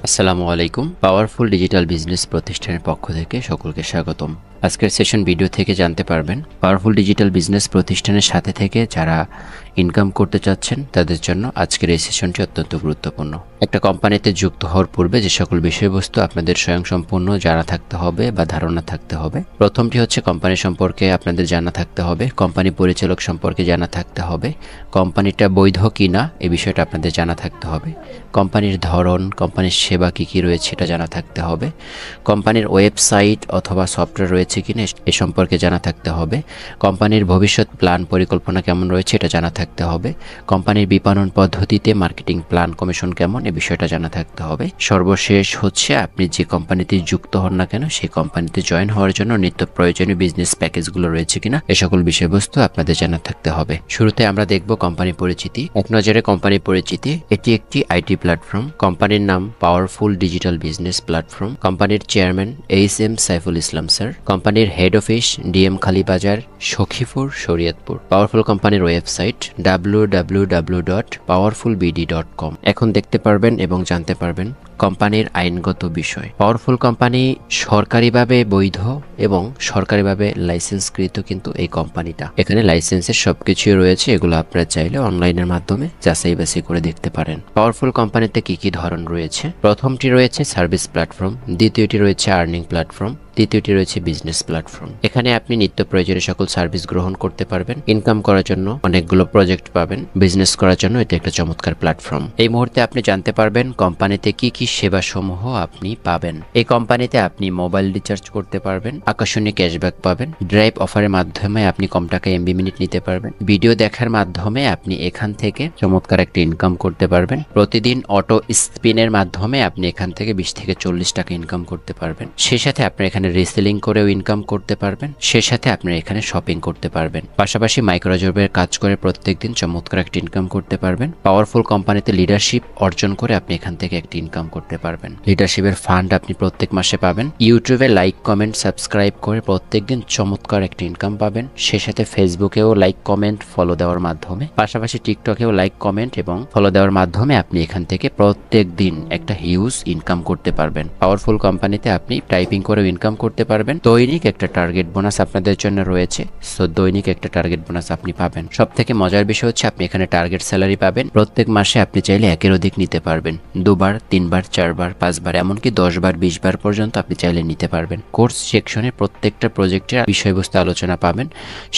আসসালামু আলাইকুম। Powerful digital business প্রতিষ্ঠানের পক্ষ থেকে সকলকে স্বাগতম। আজকের সেশন ভিডিও থেকে জানতে পারবেন পাওয়ারফুল ডিজিটাল বিজনেস প্রতিষ্ঠানের সাথে থেকে যারা ইনকাম করতে চাচ্ছেন তাদের জন্য আজকের এই সেশনটি অত্যন্ত গুরুত্বপূর্ণ। একটা কোম্পানিতে যুক্ত হওয়ার পূর্বে যে সকল বিষয়বস্তু আপনাদের স্বয়ংসম্পূর্ণ জানা থাকতে হবে বা ধারণা থাকতে হবে, প্রথমটি হচ্ছে কোম্পানি সম্পর্কে আপনাদের জানা থাকতে হবে, কোম্পানি পরিচালক সম্পর্কে জানা থাকতে হবে, কোম্পানিটা বৈধ কিনা এই বিষয়টা আপনাদের জানা থাকতে হবে, কোম্পানির ধরন, কোম্পানির সেবা কী কী রয়েছে এটা জানা থাকতে হবে, কোম্পানির ওয়েবসাইট অথবা সফটওয়্যার রয়েছে কিনা এ সম্পর্কে জানা থাকতে হবে, কোম্পানির ভবিষ্যৎ প্ল্যান পরিকল্পনা কেমন রয়েছে এটা জানা থাকতে হবে, কোম্পানির বিপণন পদ্ধতিতে মার্কেটিং প্ল্যান কমিশন কেমন এই বিষয়টা জানা থাকতে হবে। সর্বশেষ হচ্ছে আপনি যে কোম্পানিতে যুক্ত হন না কেন সেই কোম্পানিতে জয়েন হওয়ার জন্য নিত্য প্রয়োজনীয় বিজনেস প্যাকেজগুলো রয়েছে কিনা এ সকল বিষয়বস্তু আপনাদের জানা থাকতে হবে। শুরুতে আমরা দেখব কোম্পানি পরিচিতি। এক নজরে কোম্পানি পরিচিতি, এটি একটি আইটি প্ল্যাটফর্ম। কোম্পানির নাম পাওয়ারফুল ডিজিটাল বিজনেস প্ল্যাটফর্ম। কোম্পানির chairman HM. Saiful Islam sir. কোম্পানির head office DM Khalibazar, Sakhipur, Shariatpur. Powerful কোম্পানির ওয়েবসাইট www.powerfulbd.com। এখন দেখতে পারবেন এবং জানতে পারবেন কোম্পানির আইনগত বিষয়। পাওয়ারফুল কোম্পানি সরকারিভাবে বৈধ এবং সরকারিভাবে লাইসেন্সকৃত কিন্তু এই কোম্পানিটা। এখানে লাইসেন্সের সবকিছুই রয়েছে, এগুলো আপনারা চাইলে অনলাইনের মাধ্যমে যাচাই বাছাই করে দেখতে পারেন। পাওয়ারফুল কোম্পানিতে কি কি ধরন রয়েছে? প্রথমটি রয়েছে সার্ভিস প্ল্যাটফর্ম, দ্বিতীয়টি রয়েছে আর্নিং প্ল্যাটফর্ম, তৃতীয়টি রয়েছে বিজনেস প্ল্যাটফর্ম। এখানে আপনি নিত্য প্রয়োজনীয় সকল সার্ভিস গ্রহণ করতে পারবেন, ইনকাম করার জন্য অনেকগুলো প্রজেক্ট পাবেন, বিজনেস করার জন্য এটি একটা চমৎকার প্ল্যাটফর্ম। এই মুহূর্তে আপনি জানতে পারবেন কোম্পানিতে কি কি সেবা সমূহ আপনি পাবেন। এই কোম্পানিতে আপনি মোবাইল রিচার্জ করতে পারবেন, আকর্ষণীয় ক্যাশব্যাক পাবেন, ড্রাইভ অফারের মাধ্যমে আপনি কম টাকায় এমবি মিনিট নিতে পারবেন, ভিডিও দেখার মাধ্যমে আপনি এখান থেকে চমৎকার একটা ইনকাম করতে পারবেন, প্রতিদিন অটো স্পিনের মাধ্যমে আপনি এখান থেকে 20 থেকে 40 টাকা ইনকাম করতে পারবেন। সেই সাথে আপনার এখানে রিসেলিং করেও ইনকাম করতে পারবেন, সেই সাথে আপনারা এখানে শপিং করতে পারবেন, পাশাপাশি মাইক্রোজবের কাজ করে প্রত্যেকদিন চমৎকার একটা ইনকাম করতে পারবেন। পাওয়ারফুল কোম্পানিতে লিডারশিপ অর্জন করে আপনি এখান থেকে একটা ইনকাম করতে পারবেন। লিডারশিপের ফান্ড আপনি প্রত্যেক মাসে পাবেন। ইউটিউবে লাইক কমেন্ট সাবস্ক্রাইব করে প্রত্যেকদিন চমৎকার একটা ইনকাম পাবেন। সেই সাথে ফেসবুকেও লাইক কমেন্ট ফলো দেওয়ার মাধ্যমে, পাশাপাশি টিকটকেও লাইক কমেন্ট এবং ফলো দেওয়ার মাধ্যমে আপনি এখান থেকে প্রত্যেক দিন একটা হিউজ ইনকাম করতে পারবেন। পাওয়ারফুল কোম্পানিতে আপনি টাইপিং করেও ইনকাম করতে পারবেন। দৈনিক একটা টার্গেট বোনাস আপনাদের জন্য রয়েছে, সো দৈনিক একটা টার্গেট বোনাস আপনি পাবেন। সব থেকে মজার বিষয় হচ্ছে আপনি এখানে টার্গেট স্যালারি পাবেন। প্রত্যেক মাসে আপনি চাইলে একের অধিক নিতে পারবেন, 2 বার 3 বার 4 বার 5 বার এমনকি 10 বার 20 বার পর্যন্ত আপনি চাইলে নিতে পারবেন। কোর্স সেকশনে প্রত্যেকটা প্রজেক্টের বিষয়বস্তু আলোচনা পাবেন,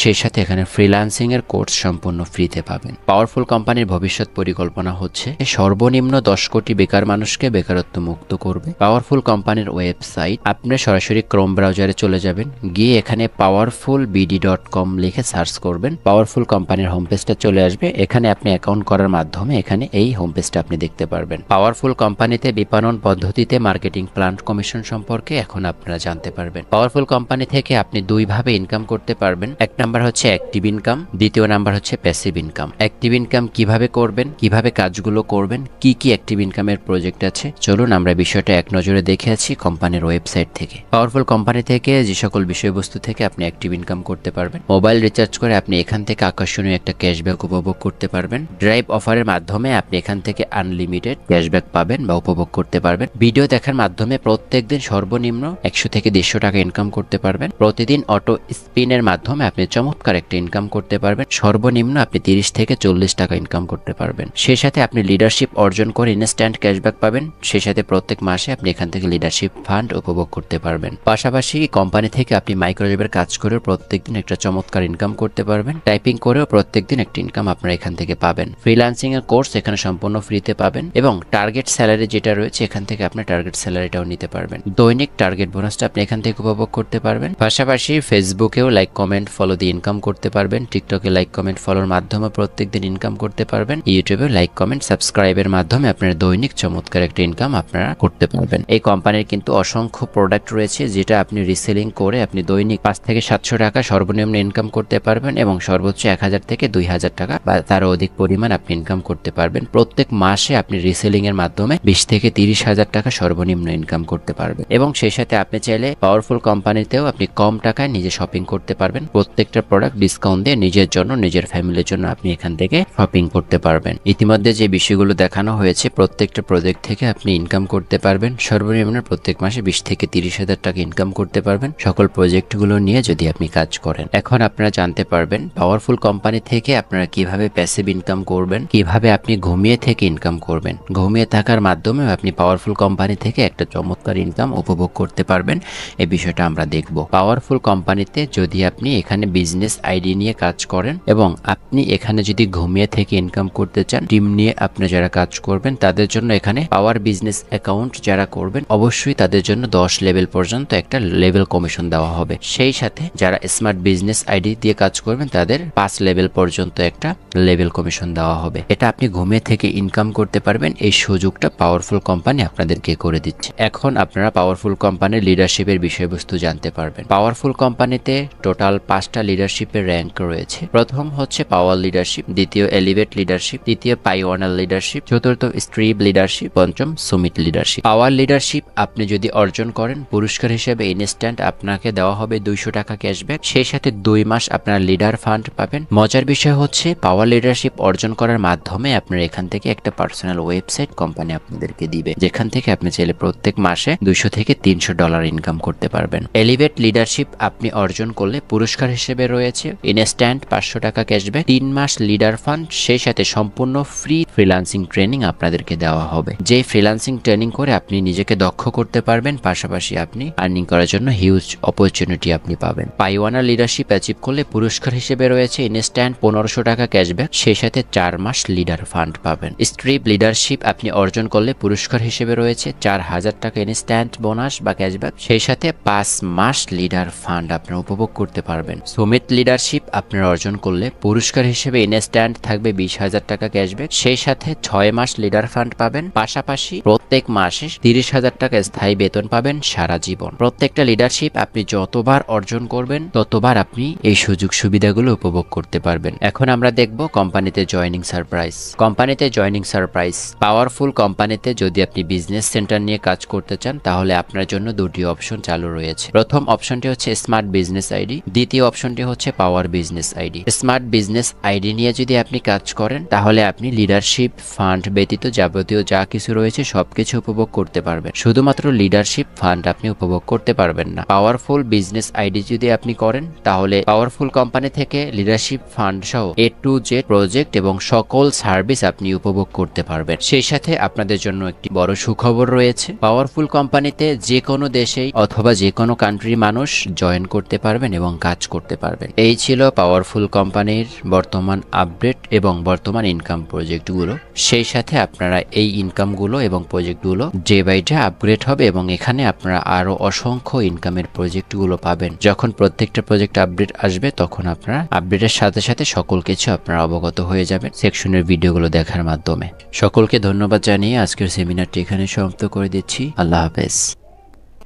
সেই সাথে এখানে ফ্রিল্যান্সিং এর কোর্স সম্পূর্ণ ফ্রিতে পাবেন। পাওয়ারফুল কোম্পানির ভবিষ্যৎ পরিকল্পনা হচ্ছে সর্বনিম্ন 10 কোটি বেকার মানুষকে বেকারত্ব মুক্ত করবে। পাওয়ারফুল কোম্পানির ওয়েবসাইট, আপনি সরাসরি ক্রোম ব্রাউজারে চলে যাবেন, গিয়ে এখানে powerfulbd.com লিখে সার্চ করবেন, পাওয়ারফুল কোম্পানির হোম পেজটা চলে আসবে। এখানে আপনি অ্যাকাউন্ট করার মাধ্যমে এখানে এই হোম পেজটা আপনি দেখতে পারবেন। পাওয়ারফুল কোম্পানিতে বিপণন পদ্ধতিতে মার্কেটিং প্ল্যান কমিশন সম্পর্কে এখন আপনারা জানতে পারবেন। পাওয়ারফুল কোম্পানি থেকে আপনি দুইভাবে ইনকাম করতে পারবেন। এক নাম্বার হচ্ছে অ্যাক্টিভ ইনকাম, দ্বিতীয় নাম্বার হচ্ছে প্যাসিভ ইনকাম। অ্যাক্টিভ ইনকাম কিভাবে করবেন, কিভাবে কাজগুলো করবেন, কি কি অ্যাক্টিভ ইনকামের প্রজেক্ট আছে, চলুন আমরা বিষয়টা এক নজরে দেখে আছি কোম্পানির ওয়েবসাইট থেকে। পাওয়ারফুল কোম্পানি থেকে যে সকল বিষয়বস্তু থেকে আপনি অ্যাক্টিভ ইনকাম করতে পারবেন, মোবাইল রিচার্জ করে আপনি এখান থেকে আকর্ষণীয় একটা ক্যাশব্যাক উপভোগ করতে পারবেন, ড্রাইভ অফারের মাধ্যমে আপনি এখান থেকে আনলিমিটেড ক্যাশব্যাক পাবেন বা উপভোগ করতে পারবেন, ভিডিও দেখার মাধ্যমে প্রত্যেকদিন সর্বনিম্ন 100 থেকে 150 টাকা ইনকাম করতে পারবেন, প্রতিদিন অটো স্পিনের মাধ্যমে আপনি চমৎকার একটা ইনকাম করতে পারবেন, সর্বনিম্ন আপনি 30 থেকে 40 টাকা ইনকাম করতে পারবেন। সেই সাথে আপনি লিডারশিপ অর্জন করে ইনস্ট্যান্ট ক্যাশব্যাক পাবেন, সেই সাথে প্রত্যেক মাসে আপনি এখান থেকে লিডারশিপ ফান্ড উপভোগ করতে পারবেন। পাশাপাশি কোম্পানি থেকে আপনি মাইক্রোজবের কাজ করেও প্রত্যেকদিন একটা চমৎকার ইনকাম করতে পারবেন, টাইপিং করেও প্রত্যেকদিন একটা ইনকাম আপনারা এখান থেকে পাবেন। ফ্রিল্যান্সিং এর কোর্স এখানে সম্পূর্ণ ফ্রিতে পাবেন এবং টার্গেট স্যালারি যেটা রয়েছে এখান থেকে আপনি টার্গেট স্যালারিটাও নিতে পারবেন। দৈনিক টার্গেট বোনাসটা আপনি এখান থেকে উপভোগ করতে পারবেন। পাশাপাশি ফেসবুকেও লাইক কমেন্ট ফলো দিয়ে ইনকাম করতে পারবেন, টিকটকে লাইক কমেন্ট ফলোর মাধ্যমে প্রত্যেকদিন ইনকাম করতে পারবেন, ইউটিউবে লাইক কমেন্ট সাবস্ক্রাইবের মাধ্যমে আপনার দৈনিক চমৎকার একটা ইনকাম আপনারা করতে পারবেন। এই কোম্পানির কিন্তু অসংখ্য প্রোডাক্ট রয়েছে যেটা আপনি রিসেলিং করে আপনি দৈনিক 5 থেকে 700 টাকা সর্বনিম্ন ইনকাম করতে পারবেন এবং সর্বোচ্চ 1000 থেকে 2000 টাকা বা তারও অধিক পরিমাণ আপনি ইনকাম করতে পারবেন। প্রত্যেক মাসে আপনি রিসেলিং এর মাধ্যমে 20 থেকে থেকে 30,000 টাকা সর্বনিম্ন ইনকাম করতে পারবেন। এবং সেই সাথে আপনি চাইলে পাওয়ারফুল কোম্পানিতেও আপনি কম টাকায় নিজে শপিং করতে পারবেন। প্রত্যেকটা প্রোডাক্ট ডিসকাউন্ট দিয়ে নিজের জন্য, নিজের ফ্যামিলির জন্য আপনি এখান থেকে শপিং করতে পারবেন। ইতিমধ্যে যে বিষয়গুলো দেখানো হয়েছে, প্রত্যেকটা প্রজেক্ট থেকে আপনি ইনকাম করতে পারবেন। সর্বনিম্ন প্রত্যেক মাসে 20 থেকে 30,000 টাকা ইনকাম করতে পারবেন সকল প্রজেক্টগুলো নিয়ে যদি আপনি কাজ করেন। এখন আপনারা জানতে পারবেন পাওয়ারফুল কোম্পানি থেকে আপনারা কিভাবে প্যাসিভ ইনকাম করবেন, কিভাবে আপনি ঘুমিয়ে থেকে ইনকাম করবেন। ঘুমিয়ে থাকার মাধ্যমে আপনি পাওয়ারফুল কোম্পানি থেকে একটা চমৎকার ইনকাম উপভোগ করতে পারবেন। এই বিষয়টা আমরা দেখব। পাওয়ারফুল কোম্পানিতে যদি আপনি এখানে বিজনেস আইডি নিয়ে কাজ করেন এবং আপনি এখানে যদি ঘুমিয়ে থেকে ইনকাম করতে চান, টিম নিয়ে আপনি যারা কাজ করবেন তাদের জন্য এখানে পাওয়ার বিজনেস অ্যাকাউন্ট যারা করবেন অবশ্যই তাদের জন্য 10 লেভেল পর্যন্ত একটা লেভেল কমিশন দেওয়া হবে। সেই সাথে যারা স্মার্ট বিজনেস আইডি দিয়ে কাজ করবেন তাদের 5 লেভেল পর্যন্ত একটা লেভেল কমিশন দেওয়া হবে। এটা আপনি ঘুমিয়ে থেকে ইনকাম করতে পারবেন। এই সুযোগটা পাওয়ারফুল কোম্পানি আপনাদেরকে করে দিচ্ছে। এখন আপনারা পাওয়ারফুল কোম্পানির লিডারশিপের বিষয়বস্তু জানতে পারবেন। পাওয়ারফুল কোম্পানিতে টোটাল 5টা লিডারশিপের র্যাঙ্ক রয়েছে। প্রথম হচ্ছে পাওয়ার লিডারশিপ, দ্বিতীয় এলিভেট লিডারশিপ, তৃতীয় পাইওয়ানার লিডারশিপ, চতুর্থ স্ট্রিপ লিডারশিপ, পঞ্চম সুমিট লিডারশিপ। পাওয়ার লিডারশিপ আপনি যদি অর্জন করেন, পুরস্কার হিসেবে ইনস্ট্যান্ট আপনাকে দেওয়া হবে 200 টাকা ক্যাশব্যাক। সেই সাথে 2 মাস আপনার লিডার ফান্ড পাবেন। মজার বিষয় হচ্ছে পাওয়ার লিডারশিপ অর্জন করার মাধ্যমে আপনার এখান থেকে একটা পার্সোনাল ওয়েবসাইট কোম্পানি আপনাদেরকে দিবে, যেখান থেকে আপনি চাইলে প্রত্যেক মাসে 200 থেকে $300 ইনকাম করতে পারবেন। এলিভেট লিডারশিপ আপনি অর্জন করলে পুরস্কার হিসেবে রয়েছে ইনস্ট্যান্ট 500 টাকা ক্যাশব্যাক, 3 মাস লিডার ফান্ড, সেই সাথে সম্পূর্ণ ফ্রি ফ্রিল্যান্সিং ট্রেনিং আপনাদেরকে দেওয়া হবে। যে ফ্রিল্যান্সিং ট্রেনিং করে আপনি নিজেকে দক্ষ করতে পারবেন, পাশাপাশি আপনি আর্নিং করার জন্য হিউজ অপরচুনিটি আপনি পাবেন। পাইওয়ানার লিডারশিপ অ্যাচিভ করলে পুরস্কার হিসেবে রয়েছে ইনস্ট্যান্ট 1500 টাকা ক্যাশব্যাক, সেই সাথে 4 মাস লিডার ফান্ড পাবেন। স্ট্রিপ লিডারশিপ আপনি অর্জন করলে পুরস্কার হিসেবে রয়েছে 4000 টাকা ইনস্ট্যান্ট বোনাস বা ক্যাশব্যাক, সেই সাথে 5 মাস লিডার ফান্ড আপনারা উপভোগ করতে পারবেন। সুমিট লিডারশিপ আপনারা অর্জন করলে পুরস্কার হিসেবে ইনস্ট্যান্ট থাকবে 20,000 টাকা ক্যাশব্যাক, সেই সাথে 6 মাস লিডার ফান্ড পাবেন। পাশাপাশি প্রত্যেক মাসে 30,000 টাকা স্থায়ী বেতন পাবেন সারা জীবন। প্রত্যেকটা লিডারশিপ আপনি যতবার অর্জন করবেন ততবার আপনি এই সুযোগ সুবিধাগুলো উপভোগ করতে পারবেন। এখন আমরা দেখব কোম্পানিতে জয়নিং সারপ্রাইজ। কোম্পানিতে জয়নিং সারপ্রাইজ। পাওয়ারফুল কোম্পানিতে যদি আপনি বিজনেস সেন্টার নিয়ে কাজ করতে চান তাহলে আপনার জন্য 2টি অপশন চালু রয়েছে। প্রথম অপশনটি হচ্ছে স্মার্ট বিজনেস আইডি, দ্বিতীয় অপশনটি হচ্ছে power business ID. Smart business ID নিয়ে যদি আপনি কাজ করেন তাহলে আপনি লিডারশিপ ফান্ড ব্যতীত যাবতীয় যা কিছু রয়েছে সবকিছু উপভোগ করতে পারবেন। শুধুমাত্র লিডারশিপ ফান্ড আপনি উপভোগ করতে পারবেন না। পাওয়ারফুল বিজনেস আইডি যদি আপনি করেন তাহলে পাওয়ারফুল কোম্পানি থেকে লিডারশিপ ফান্ড সহ A to Z প্রজেক্ট এবং সকল সার্ভিস আপনি উপভোগ করতে পারবেন। সেই সাথে আপনাদের জন্য একটি বড় সুখবর রয়েছে। পাওয়ারফুল কোম্পানিতে যে কোনো দেশেই অথবা যে কোনো কান্ট্রির মানুষ জয়েন করতে পারবেন এবং কাজ করতে পারবেন। এই ছিল পাওয়ারফুল কোম্পানির বর্তমান আপডেট এবং বর্তমান ইনকাম প্রজেক্টগুলো। সেই সাথে আপনারা এই ইনকামগুলো এবং প্রজেক্টগুলো ডে বাই ডে আপগ্রেড হবে এবং এখানে আপনারা আরো অসংখ্য ইনকামের প্রজেক্টগুলো পাবেন। যখন প্রত্যেকটা প্রজেক্ট আপডেট আসবে তখন আপনারা আপডেটের সাথে সাথে সকল কিছু আপনারা অবগত হয়ে যাবেন সেকশনের ভিডিওগুলো দেখার মাধ্যমে। সকলকে ধন্যবাদ জানিয়ে আজকের সেমিনারটি এখানে সমাপ্ত করে দিচ্ছি। আল্লাহ হাফেজ।